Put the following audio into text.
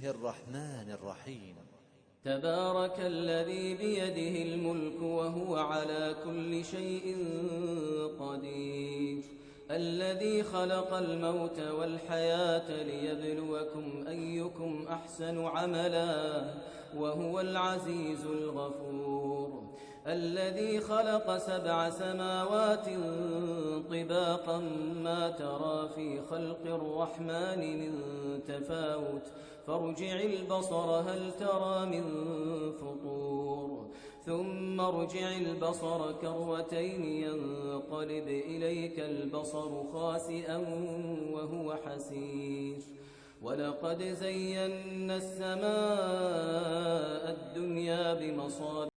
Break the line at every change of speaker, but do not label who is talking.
الرحمن الرحيم.
تبارك الذي بيده الملك وهو على كل شيء قدير، الذي خلق الموت والحياة ليبلوكم أيكم أحسن عملا وهو العزيز الغفور، الذي خلق 7 سماوات طباقا ما ترى في خلق الرحمن من تفاوت فارجع البصر هل ترى من فطور ثم ارجع البصر كرتين ينقلب إليك البصر خاسئا وهو حسير، ولقد زينا السماء الدنيا بمصابيح